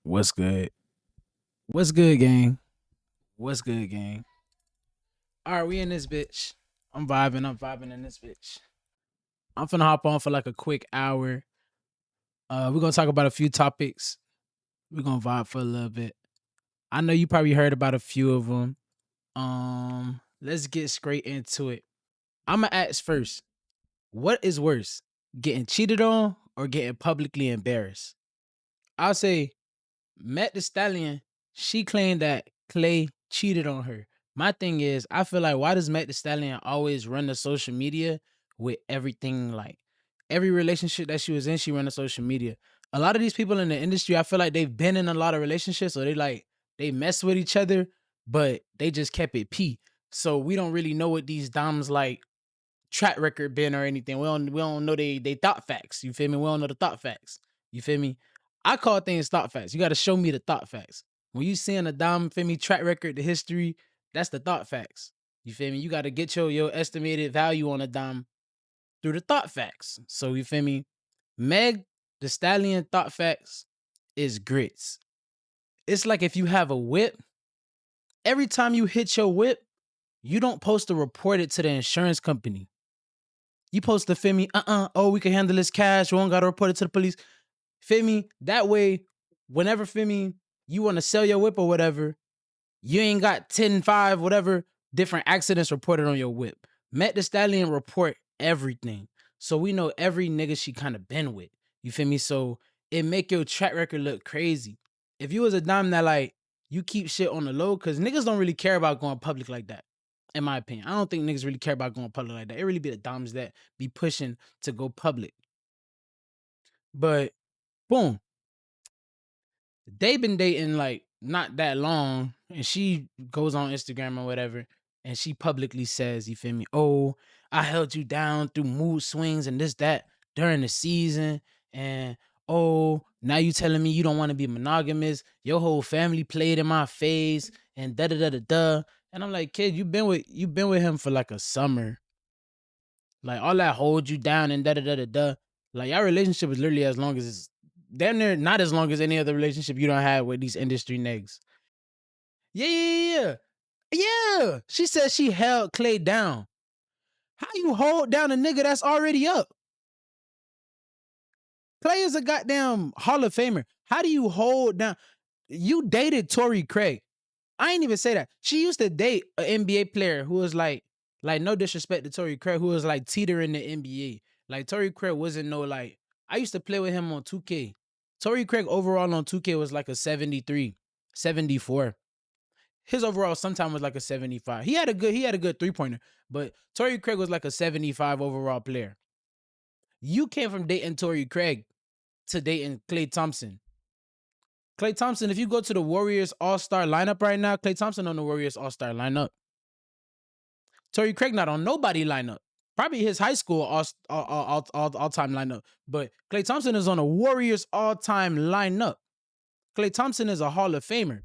What's good? What's good, gang? What's good, gang? All right, we in this bitch. I'm vibing. I'm vibing in this bitch. I'm finna hop on for like a quick hour. We're gonna talk about a few topics. We're gonna vibe for a little bit. I know you probably heard about a few of them. Let's get straight into it. I'ma ask first. What is worse, getting cheated on or getting publicly embarrassed? I'll say Thee Stallion, she claimed that Klay cheated on her. My thing is, I feel like why does Thee Stallion always run the social media with everything? Like every relationship that she was in, she run the social media. A lot of these people in the industry, I feel like they've been in a lot of relationships, so they mess with each other, but they just kept it p. So we don't really know what these doms like track record been or anything. We don't know they thought facts. You feel me? We don't know the thought facts. You feel me? I call things thought facts. You got to show me the thought facts. When you seeing a dom, feel me, track record, the history, that's the thought facts. You feel me? You got to get your estimated value on a dom through the thought facts. So you feel me? Meg the Stallion thought facts is grits. It's like if you have a whip, every time you hit your whip, you don't post to report it to the insurance company. You post to feel me, oh, we can handle this cash. We don't gotta report it to the police. Feel me? That way, whenever feel me, you want to sell your whip or whatever, you ain't got 10, 5, whatever different accidents reported on your whip. Thee Stallion report everything. So we know every nigga she kind of been with. You feel me? So it make your track record look crazy. If you was a dime that like you keep shit on the low, cause niggas don't really care about going public like that. In my opinion, I don't think niggas really care about going public like that. It really be the dimes that be pushing to go public. But boom, they been dating like not that long, and she goes on Instagram or whatever, and she publicly says, "You feel me? Oh, I held you down through mood swings and this that during the season, and oh, now you telling me you don't want to be monogamous. Your whole family played in my face, and da da da da da." And I'm like, kid, you been with him for like a summer, like all that hold you down and da da da da da. Like your relationship is literally as long as it's damn near not as long as any other relationship you don't have with these industry niggas. Yeah, yeah, yeah. Yeah. She said she held Klay down. How you hold down a nigga that's already up? Klay is a goddamn Hall of Famer. How do you hold down? You dated Torrey Craig. I ain't even say that. She used to date an NBA player who was like no disrespect to Torrey Craig, who was like teetering the NBA. Like Torrey Craig wasn't no like. I used to play with him on 2K. Torrey Craig overall on 2K was like a 73, 74. His overall sometime was like a 75. He had a good 3-pointer, but Torrey Craig was like a 75 overall player. You came from dating Torrey Craig to dating Klay Thompson. Klay Thompson, if you go to the Warriors All-Star lineup right now, Klay Thompson on the Warriors All-Star lineup. Torrey Craig not on nobody lineup. Probably his high school all-time lineup. But Klay Thompson is on a Warriors all-time lineup. Klay Thompson is a Hall of Famer.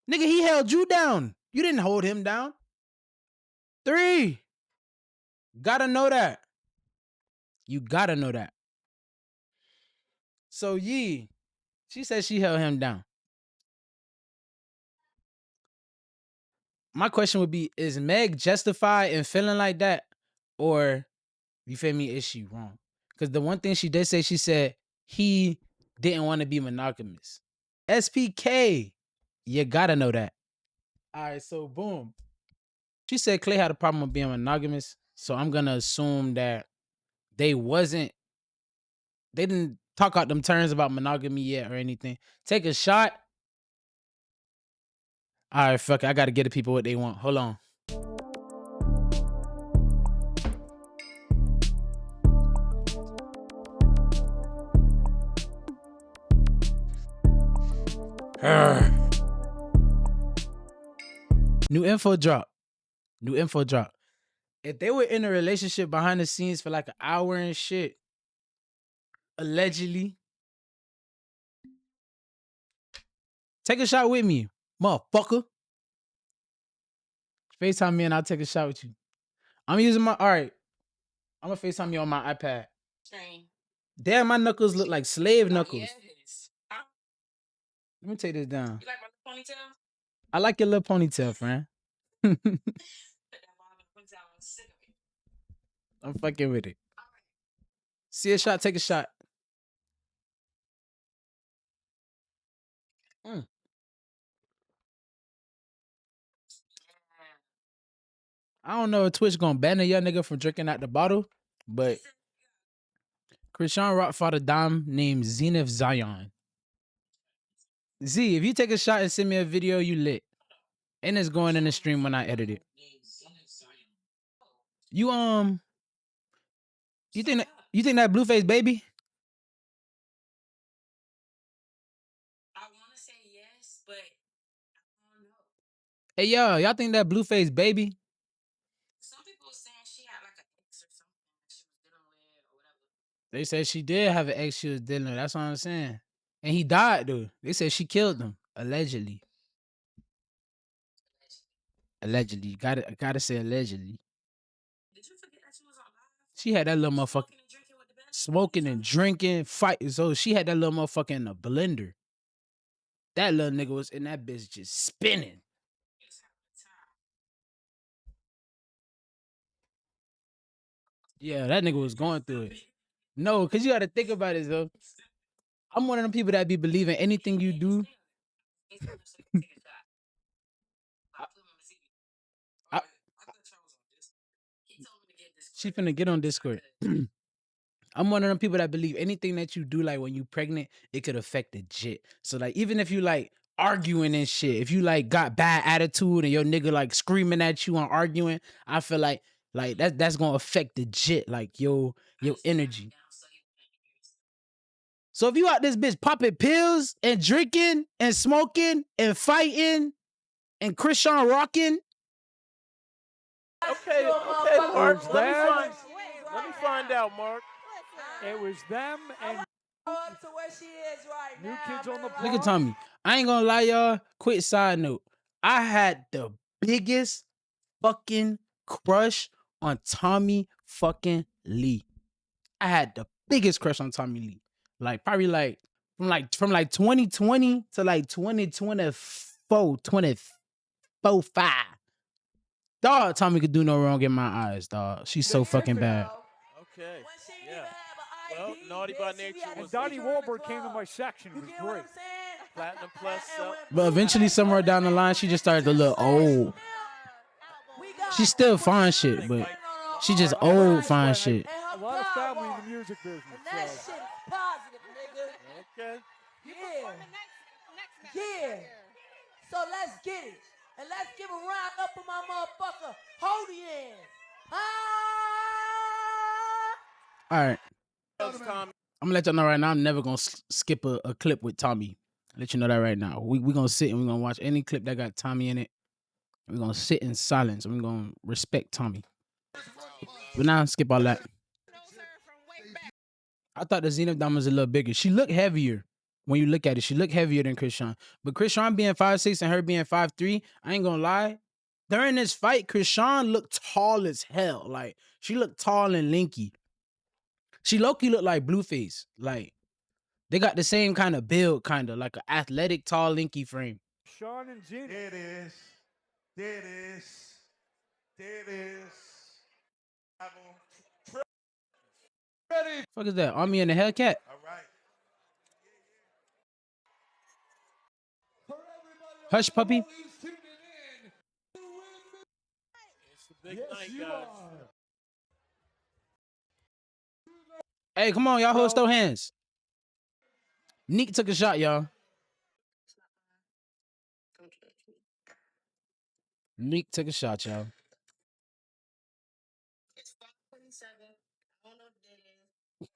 Nigga, he held you down. You didn't hold him down. 3. Gotta know that. You gotta know that. So, Yee, she said she held him down. My question would be, is Meg justified in feeling like that? Or, you feel me, is she wrong? Because the one thing she did say, she said he didn't want to be monogamous. SPK, you gotta know that. All right, so boom. She said Klay had a problem with being monogamous. So I'm gonna assume that they didn't talk out them terms about monogamy yet or anything. Take a shot. All right, fuck it. I gotta get the people what they want. Hold on. New info drop. If they were in a relationship behind the scenes for like an hour and shit, allegedly, take a shot with me, motherfucker. FaceTime me and I'll take a shot with you. I'm using my, all right, I'm gonna FaceTime you on my iPad. Damn, my knuckles look like slave knuckles. Let me take this down. You like my little ponytail? I like your little ponytail, friend. I'm fucking with it. See a shot, take a shot. I don't know if Twitch gonna ban a young nigga from drinking out the bottle, but Chrisean Rock fought a dime named Zenith Zion. Z, if you take a shot and send me a video, you lit. And it's going in the stream when I edit it. You you think that Blueface baby? I want to say yes, but I don't know. Hey y'all think that Blueface baby? Some people saying she had like an ex or something that she was dealing with or whatever. They said she did have an ex she was dealing with. That's what I'm saying. And he died though. They said she killed him allegedly. Allegedly, gotta say allegedly. Did you forget that she was on live? She had that little motherfucker smoking and drinking, fighting. So she had that little motherfucker in a blender. That little nigga was in that bitch just spinning. Yeah, that nigga was going through it. No, cause you gotta think about it though. I'm one of them people that be believing anything you do. She finna get on Discord. I'm one of them people that believe anything that you do, like when you pregnant, it could affect the jit. So like, even if you like arguing and shit, if you like got bad attitude and your nigga like screaming at you and arguing, I feel like that's gonna affect the jit, like your energy. So if you out this bitch popping pills and drinking and smoking and fighting and Chrisean rocking. Okay, Mark. Let me find out, Mark. It was them and up to where she is right new now. kids on the block. Look at Tommy. I ain't gonna lie, y'all. Quick side note. I had the biggest fucking crush on Tommy fucking Lee. I had the biggest crush on Tommy Lee. Like probably like from 2020 to like 2024, 24, 5. Dog, Tommy could do no wrong in my eyes, dog. She's so fucking bad. Okay. Yeah. Well, Naughty by Nature And was Donnie Wahlberg came to my section. It was great. Platinum Plus. But eventually, somewhere down the line, she just started to look old. She's still fine shit, but she just old fine shit. A lot of family in the music business. And that shit is positive, nigga. Okay. Yeah. So let's get it. And let's give a round up for my motherfucker. Hold the end. All right. I'm gonna let y'all know right now. I'm never gonna skip a clip with Tommy. I'll let you know that right now. We gonna sit and we're gonna watch any clip that got Tommy in it. We're gonna sit in silence and we're gonna respect Tommy. But now skip all that. I thought the Zenith Dom was a little bigger. She looked heavier. When you look at it, she looked heavier than Chrisean. But Chrisean being 5'6" and her being 5'3", I ain't gonna lie. During this fight, Chrisean looked tall as hell. Like, she looked tall and lanky. She low-key looked like Blueface. Like, they got the same kind of build, kind of like an athletic, tall, lanky frame. Sean and Gina. There it is. There it is. There it is. Ready. Fuck is that? Army and the Hellcat? All right. Hush, puppy. It's the big night, guys. Hey, come on, y'all hold those hands. Neek took a shot, y'all. Neek took a shot, y'all. It's 5:27. I don't know what day it is.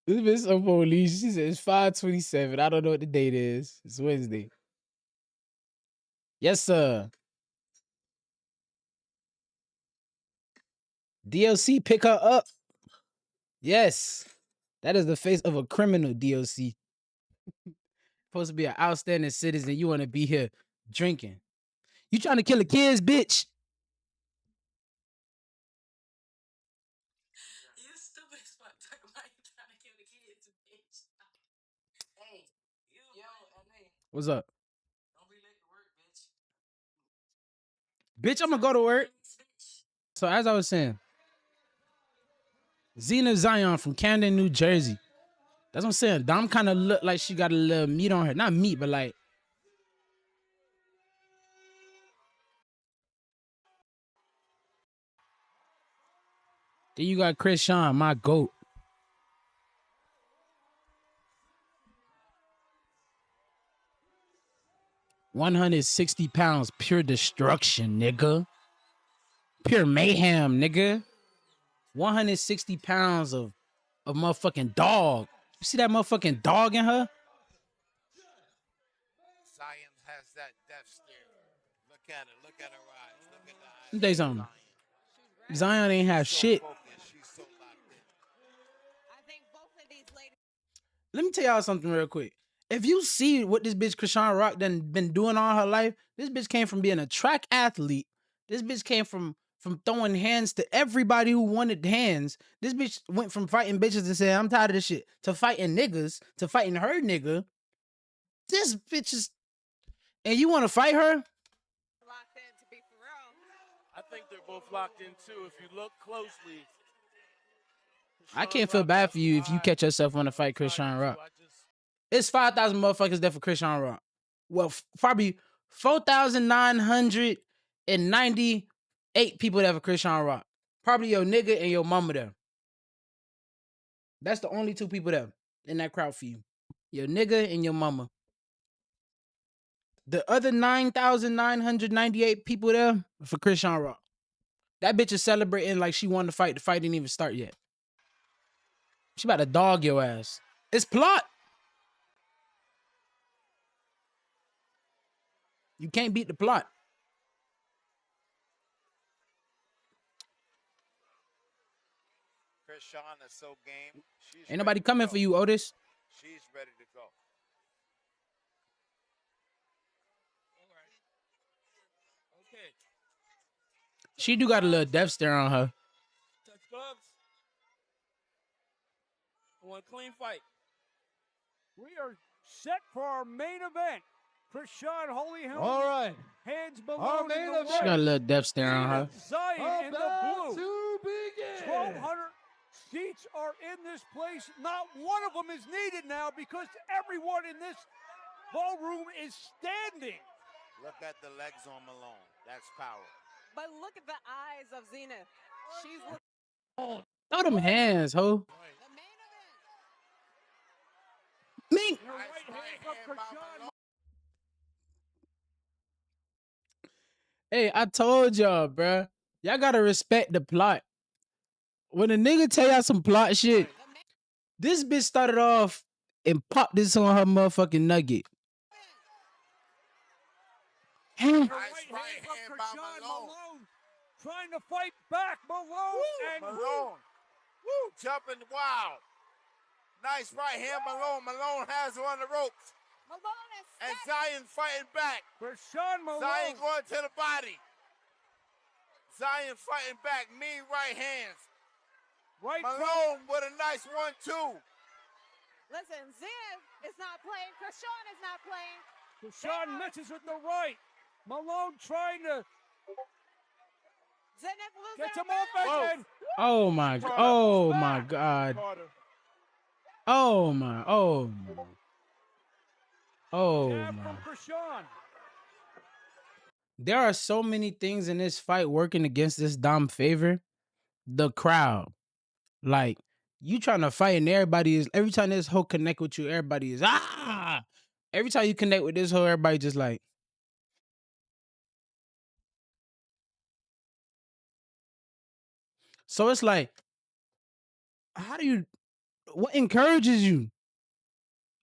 This bitch so police. She said it's 5:27. I don't know what the date is. It's Wednesday. Yes, sir. DLC, pick her up. Yes. That is the face of a criminal, DLC. Supposed to be an outstanding citizen. You want to be here drinking. You trying to kill the kids, bitch. You stupid as fuck talking about you trying to kill the kids, What's up? Bitch, I'm gonna go to work. So as I was saying, Zena Zion from Camden, New Jersey. That's what I'm saying. Dom kind of look like she got a little meat on her. Not meat, but like. Then you got Chrisean, my GOAT. £160, pure destruction, nigga. Pure mayhem, nigga. 160 pounds of motherfucking dog. You see that motherfucking dog in her? Zion has that death stare. Look at her. Look at her eyes. Look at the eyes. Let me tell you something. Zion ain't have shit. She's so locked in. I think both of these ladies. Let me tell y'all something real quick. If you see what this bitch Chrisean Rock done been doing all her life, this bitch came from being a track athlete. This bitch came from throwing hands to everybody who wanted hands. This bitch went from fighting bitches and saying, I'm tired of this shit, to fighting niggas, to fighting her nigga. This bitch is... And you want to fight her? Locked in, to be for real. I think they're both locked in too. If you look closely, I can't feel bad for you if you catch yourself want to fight Chrisean Rock. It's 5,000 motherfuckers there for Chrisean Rock. Well, probably 4,998 people there for Chrisean Rock. Probably your nigga and your mama there. That's the only two people there in that crowd for you. Your nigga and your mama. The other 9,998 people there for Chrisean Rock. That bitch is celebrating like she won the fight. The fight didn't even start yet. She about to dog your ass. It's plot. You can't beat the plot. Chrisean is so game. Ain't nobody coming for you, Otis. She's ready to go. Okay. She do got a little death stare on her. Touch gloves. One clean fight. We are set for our main event. Chrisean Holyhill. All right. Hands below. Our main in the event. She got a little death stare on her. Zion in the About blue. to begin. 1,200 seats are in this place. Not one of them is needed now because everyone in this ballroom is standing. Look at the legs on Malone. That's power. But look at the eyes of Zena. She's looking. Throw them hands, ho. The main event. Me. Your right hand from Chrisean. Hey, I told y'all, bruh. Y'all gotta respect the plot. When a nigga tell y'all some plot shit, this bitch started off and popped this on her motherfucking nugget. Your Nice right right hand from hand by Chrisean. Malone. Malone trying to fight back. Malone and Malone. Woo, jumping. Wow. Nice right hand, Malone. Malone has her on the ropes. Malone is And set. Zion fighting back. Chrisean Malone. Zion going to the body. Zion fighting back. Mean right hands. Right from Malone with a nice 1-2. Listen, Zena is not playing. Chrisean is not playing. Chrisean misses with the right. Malone trying to Zena losing get her some offense Whoa. in. Oh my, oh my God. Oh my, oh my. Oh Jab my. from Chrisean. There are so many things in this fight working against this Dom favor. The crowd. Like, you trying to fight and everybody is, every time this hoe connect with you, everybody is, ah! Every time you connect with this hoe, everybody just like. So it's like, how do you, what encourages you?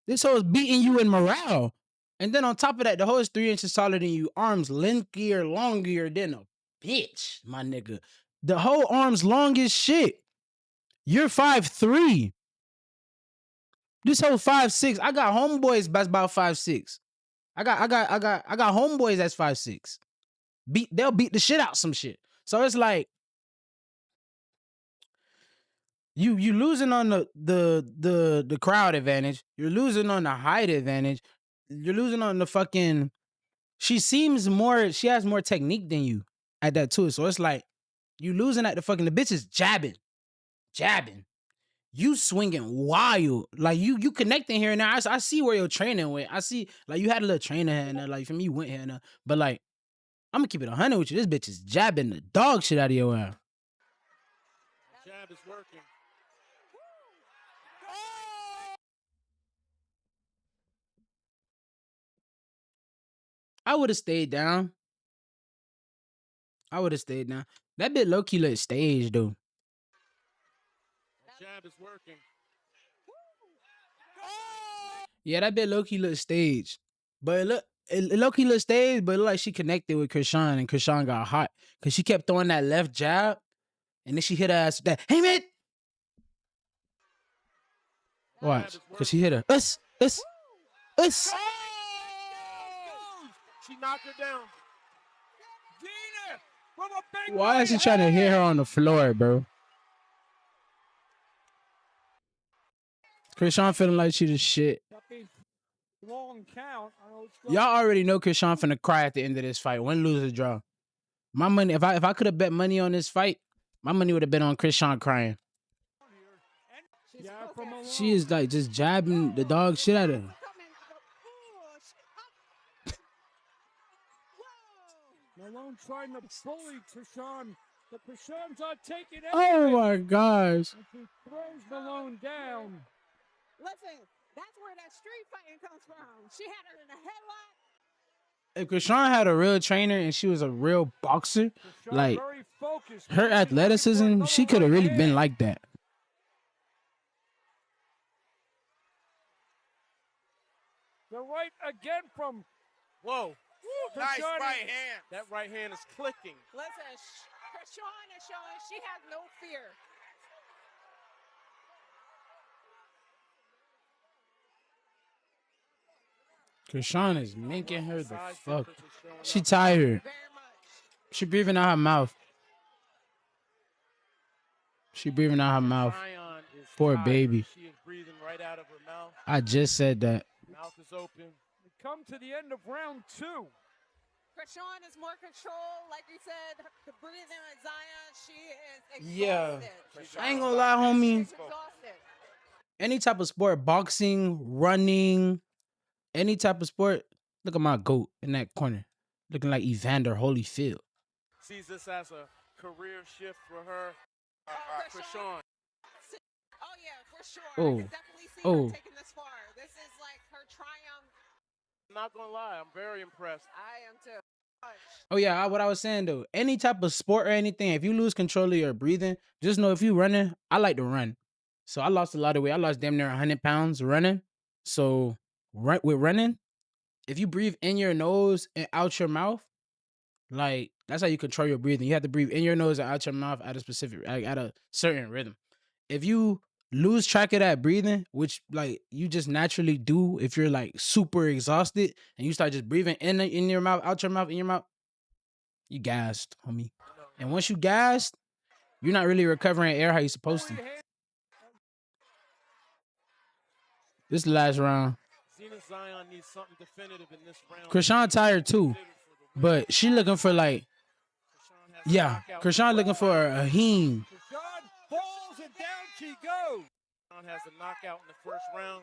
This hoe is beating you in morale. And then on top of that, the hoe is 3 inches taller than you, arms lengthier, longer than a bitch, my nigga. The whole arms long as shit. You're 5'3". This whole 5'6". I got homeboys that's about 5'6". I got homeboys that's 5'6". They'll beat the shit out some shit. So it's like you losing on the crowd advantage. You're losing on the height advantage. You're losing on the fucking. She has more technique than you at that too. So it's like you losing at the fucking. The bitch is jabbing. You swinging wild, like you connecting here and there. I see where your training went. I see like you had a little trainer here and there. Like for me, you went here and there. But like I'm gonna keep it 100 with you. This bitch is jabbing the dog shit out of your ass. Jab is working. I would have stayed down. That bit low key look staged though. Jab is working. Yeah, that bit low key look staged. But it low key look staged, but it look like she connected with Chrisean and Chrisean got hot. Cause she kept throwing that left jab and then she hit her ass with that. Hey man! Watch. Cause she hit her. Us. She knocked her down. Gina from a big Why is she right trying to hit her on the floor, bro? Chrisean feeling like she the shit. long count. Y'all already know Chrisean finna cry at the end of this fight. Win, lose, or draw. My money, if I could have bet money on this fight, my money would have been on Chrisean crying. She is like just jabbing the dog shit out of her. Malone trying to bully Chrisean, but Chrisean's not taking it. Oh my gosh. And she throws Malone down. Listen, that's where that street fighting comes from. She had her in a headlock. If Chrisean had a real trainer and she was a real boxer, Chrisean like very focused. her She's looking for athleticism, another she could have right really hand. been like that. The right again from. Whoa. Nice Chrisean right hand. That right hand is clicking. Listen, Chrisean is showing she has no fear. Chrisean is making her the Size fuck. difference is showing She up. tired. Very much. She breathing out her mouth. Zion is Poor tired. baby. She is breathing right out of her mouth. I just said that. Mouth is open. We come to the end of round 2. Chrisean is more control. Like you said, the breathing on Zion, she is Yeah. exhausted. I ain't gonna lie, homie. She's exhausted. Any type of sport, boxing, running, any type of sport. Look at my goat in that corner, looking like Evander Holyfield. Sees this as a career shift for her. Chrisean. Oh yeah, for sure. Oh. I can definitely see Oh. her taking this far. This is like her triumph. I'm not gonna lie, I'm very impressed. I am too. Oh yeah, what I was saying though, any type of sport or anything, if you lose control of your breathing, just know if you running, I like to run. So I lost a lot of weight. I lost damn near 100 pounds running. So with running, if you breathe in your nose and out your mouth, like that's how you control your breathing. You have to breathe in your nose and out your mouth at a specific, like at a certain rhythm. If you lose track of that breathing, which like you just naturally do if you're like super exhausted and you start just breathing in your mouth, out your mouth, in your mouth, you gassed, homie. And once you gassed, you're not really recovering air how you're supposed to. This is the last round. Zena Zion needs something definitive in this round. Chrisean tired too, but she looking for like, yeah, Chrisean looking for a heme. Chrisean falls and down she goes. Chrisean has a knockout in the first round.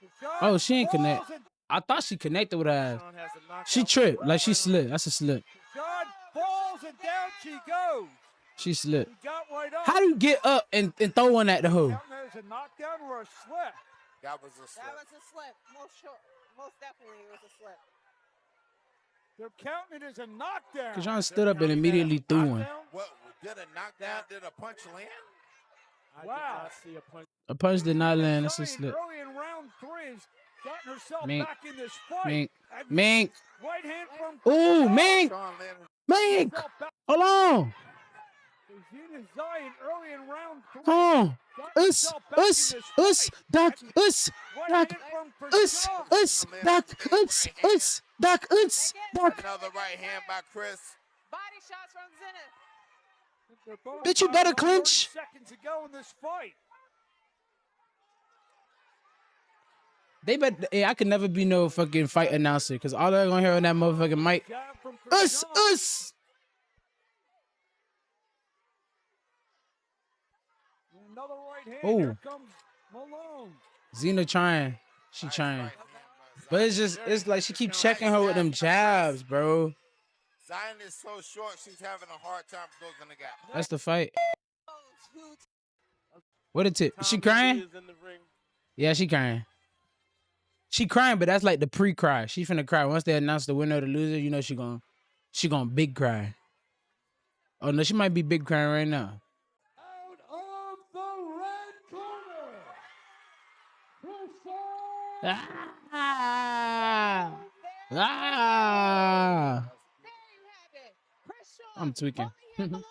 Chrisean Oh, she ain't connect. falls and- I thought she connected with her ass. Chrisean has a knockout She in the tripped, first like she round. slipped. That's a slip. Chrisean falls and down she goes. She slipped. He got right up. How do you get up and throw one at the hoe? Counting that as a knockdown or a slip. That was a slip. That was a slip. Most definitely it was a slip. They're counting it as a knockdown. Chrisean stood up and immediately threw one. What, did a knockdown, did a punch land? I did not see a punch. A punch did not land. That's a Zion slip. early in round 3 has gotten herself Mink. back in this fight. Mink. And Mink. Right hand from Ooh, Chrisean. Mink. Sean landed. Mink. Herself back. Hold on. Zena Zion early in round 3. Hold on. Got Us. herself back in Us. this Us. fight. Doc. Us. Right Doc. hand from Us. Chrisean. Us. Doc. Us. Us. Doc. Us. Doc. Another right hand by Chris. Body shots from Zena. They're both Bitch, you down better about clinch. 30 seconds to go in this fight. They bet. Hey, I could never be no fucking fight announcer because all they're gonna hear on that motherfucking mic, Jab from us, Chrisean. us. Another right hand. Oh. Here comes Malone. Xena trying. She Nice trying. right hand by But it's Zion. just, it's like she keep Nice checking her with them jab, jabs, bro. Zion is so short, she's having a hard time closing the gap. That's the fight. What a tip. Is she crying? Yeah, she crying. She crying, but that's like the pre-cry. She finna cry. Once they announce the winner or the loser, you know she gonna big cry. Oh no, she might be big crying right now. Out of the red corner, Chrisean. Ah! There you have it. Chrisean, I'm tweaking. Balloons,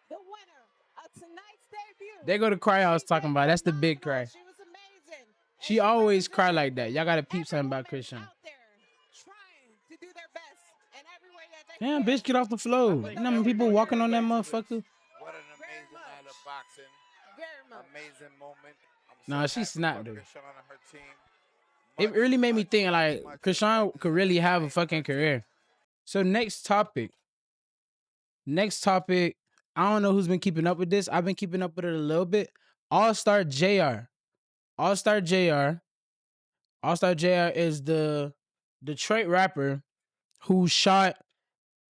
the winner of tonight's debut. There go the cry I was talking about. That's the big cry. She was amazing. She always cry like that. Y'all gotta peep something about Chrisean. Out there trying to do their best in every way that they Damn, can. bitch, get off the floor. You know how many people walking on that motherfucker? What an amazing night of boxing. Very much. Amazing moment. I'm Nah, so she happy snapped for though. Chrisean and her team. It really made me think like Chrisean could really have a fucking career. So next topic. I don't know who's been keeping up with this. I've been keeping up with it a little bit. Allstar JR. Allstar JR. Allstar JR is the Detroit rapper who shot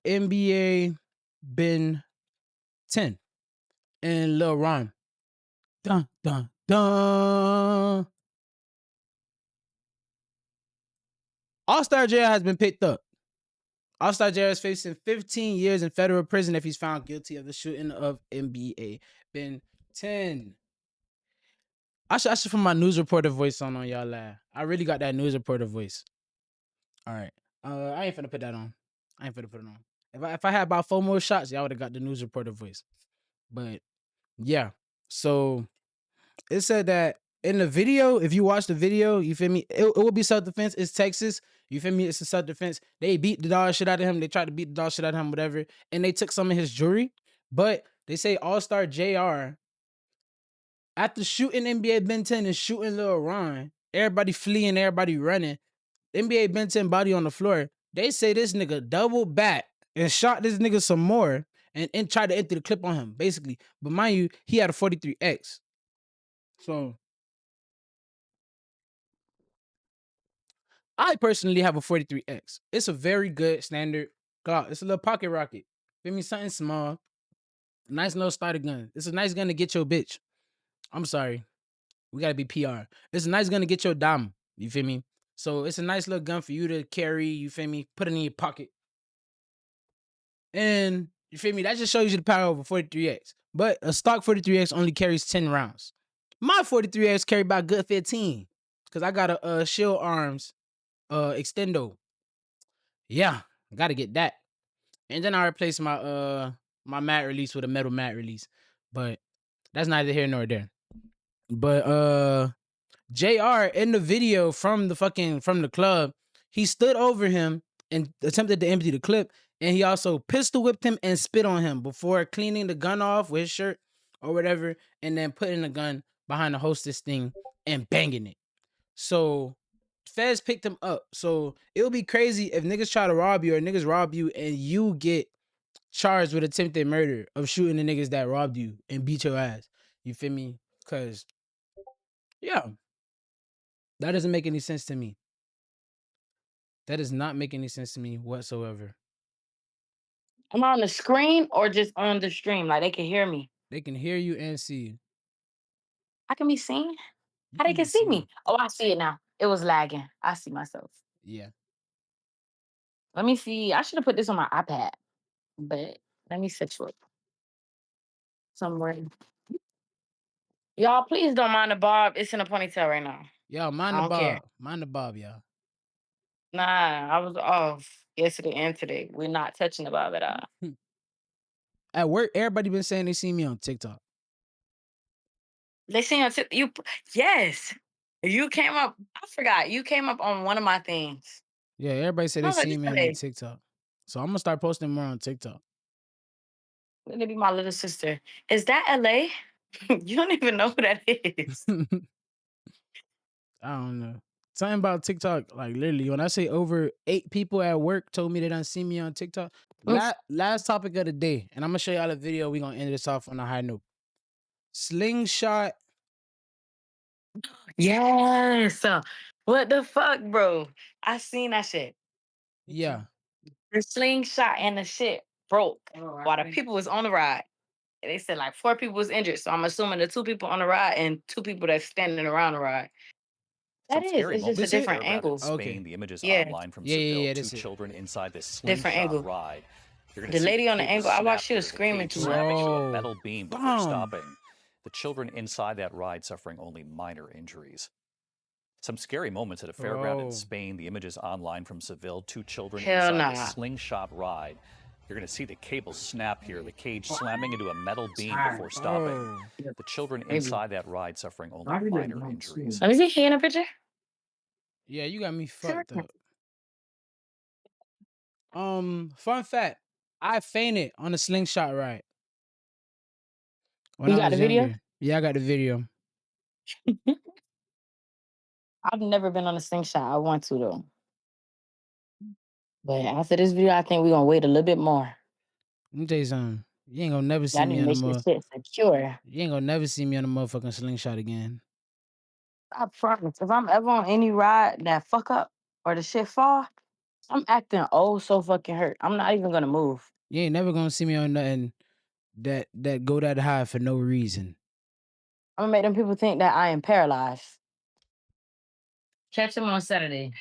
NBA Ben 10 and Lil Ron. Dun dun dun. Allstar JR has been picked up. Allstar JR is facing 15 years in federal prison if he's found guilty of the shooting of NBA Ben 10. I should put my news reporter voice on y'all laugh. I really got that news reporter voice. All right. I ain't finna put that on. I ain't finna put it on. If I had about 4 more shots, y'all would have got the news reporter voice. But yeah. So it said that in the video, if you watch the video, you feel me? It will be self-defense. It's Texas. You feel me? It's a self-defense. They beat the dog shit out of him. They tried to beat the dog shit out of him, whatever. And they took some of his jewelry. But they say Allstar JR, after shooting NBA Ben 10 and shooting Lil Ron, everybody fleeing, everybody running, NBA Ben 10 body on the floor. They say this nigga doubled back and shot this nigga some more and tried to enter the clip on him, basically. But mind you, he had a 43X. So I personally have a 43X. It's a very good standard Glock. It's a little pocket rocket. Feel me? Something small. Nice little starter gun. It's a nice gun to get your bitch. I'm sorry. We gotta be PR. It's a nice gun to get your dom. You feel me? So it's a nice little gun for you to carry. You feel me? Put it in your pocket. And you feel me? That just shows you the power of a 43X. But a stock 43X only carries 10 rounds. My 43X carry about good 15. Cause I got a shield arms extendo. Yeah, I gotta get that. And then I replace my my mat release with a metal mat release. But that's neither here nor there. But JR in the video from the club, he stood over him and attempted to empty the clip. And he also pistol whipped him and spit on him before cleaning the gun off with his shirt or whatever, and then putting the gun behind the hostess thing and banging it. So Feds picked him up. So it'll be crazy if niggas try to rob you or niggas rob you and you get charged with attempted murder of shooting the niggas that robbed you and beat your ass. You feel me? Cause yeah, that doesn't make any sense to me. That does not make any sense to me whatsoever. Am I on the screen or just on the stream? Like they can hear me. They can hear you and see you. I can be seen. You How they be can see seen. me? Oh, I see it now. It was lagging. I see myself. Yeah. Let me see. I should have put this on my iPad, but let me set you up somewhere. Y'all, please don't mind the bob. It's in a ponytail right now. Y'all, mind I the don't care. bob. Mind the bob, y'all. Nah, I was off yesterday and today. We're not touching the bob at all. At work, everybody been saying they see me on TikTok. They see on you. Yes, you came up. I forgot. You came up on one of my things. Yeah, everybody said they No, see me on yesterday. TikTok. So I'm gonna start posting more on TikTok. Let me be my little sister. Is that LA? You don't even know who that is. I don't know. Something about TikTok, like literally, when I say over 8 people at work told me they done see me on TikTok. Last topic of the day, and I'm gonna show y'all a video. We gonna end this off on a high note. Slingshot. Yes. What the fuck, bro? I seen that shit. Yeah. The slingshot and the shit broke while the people was on the ride. They said like 4 people was injured, so I'm assuming the 2 people on the ride and 2 people that's standing around the ride. That is. It's just a This it? different angle. Spain, Okay. the images Yeah. online from Yeah, Seville, this 2 it. children inside this Different slingshot angle. ride. You're gonna The see lady on the cable angle, I watched, snap she was here, the screaming cage too slamming into a Bro, metal beam before bomb. stopping. The children inside that ride suffering only minor injuries. Some scary moments at a fairground in Bro. Spain. The images online from Seville, 2 children Hell inside the nah. slingshot ride. You're going to see the cable snap here, the cage slamming into a metal beam before stopping. Oh. The children inside that ride suffering only minor injuries. Let me see. He in a picture. Yeah, you got me fucked up. Fun fact. I fainted on a slingshot ride. When You I got was the video? younger. Yeah, I got the video. I've never been on a slingshot. I want to though. But after this video, I think we're gonna wait a little bit more. Let me tell you something. You ain't gonna never see Y'all me need to on the make this shit secure. You ain't gonna never see me on the motherfucking slingshot again. I promise. If I'm ever on any ride that fuck up or the shit fall, I'm acting so fucking hurt. I'm not even gonna move. You ain't never gonna see me on nothing that go that high for no reason. I'm gonna make them people think that I am paralyzed. Catch them on Saturday.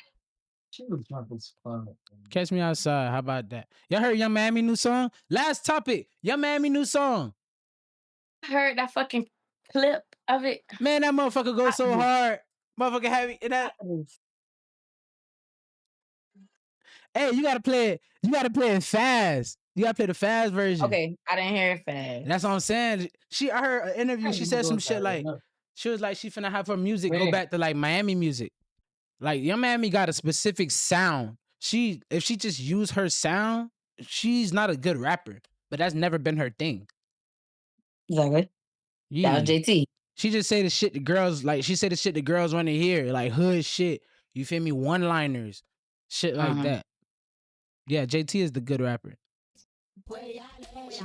Catch me outside. How about that? Y'all heard Young Miami new song? Last topic. Young Miami new song. I heard that fucking clip of it. Man, that motherfucker goes so hard. Motherfucker heavy. Hey, you gotta play it. You gotta play it fast. You gotta play the fast version. Okay, I didn't hear it fast. That's what I'm saying. I heard an interview. She said some shit like, she was like, she finna have her music go back to like Miami music. Like Young Miami got a specific sound. If she just use her sound, she's not a good rapper. But that's never been her thing. Exactly. Yeah. That was JT. She just say the shit the girls like. She said the shit the girls want to hear, like hood shit. You feel me? One-liners, shit like that. Yeah, JT is the good rapper. Where y'all at?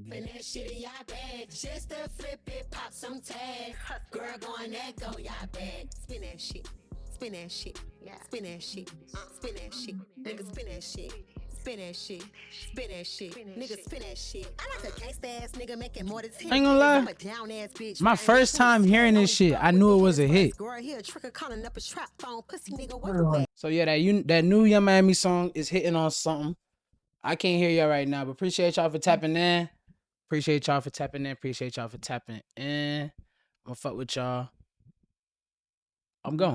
Finish shit in y'all bag. Just to flip it, pop some tags. Girl going that go y'all bag. Spin that shit. Spin that shit. Spin that shit. Spin that shit. Nigga spin that shit. Spin that shit. Spin that shit. Nigga spin that shit. I like a gangsta ass nigga making more than 10. I ain't gonna lie. I'm a down ass bitch. My first time hearing this shit, I knew it was a hit. Girl here, tricker calling up a trap phone. Pussy nigga, where you at? So yeah, that new Young Miami song is hitting on something. I can't hear y'all right now, but appreciate y'all for tapping in. Appreciate y'all for tapping in. Appreciate y'all for tapping in. I'm gonna fuck with y'all. I'm gone.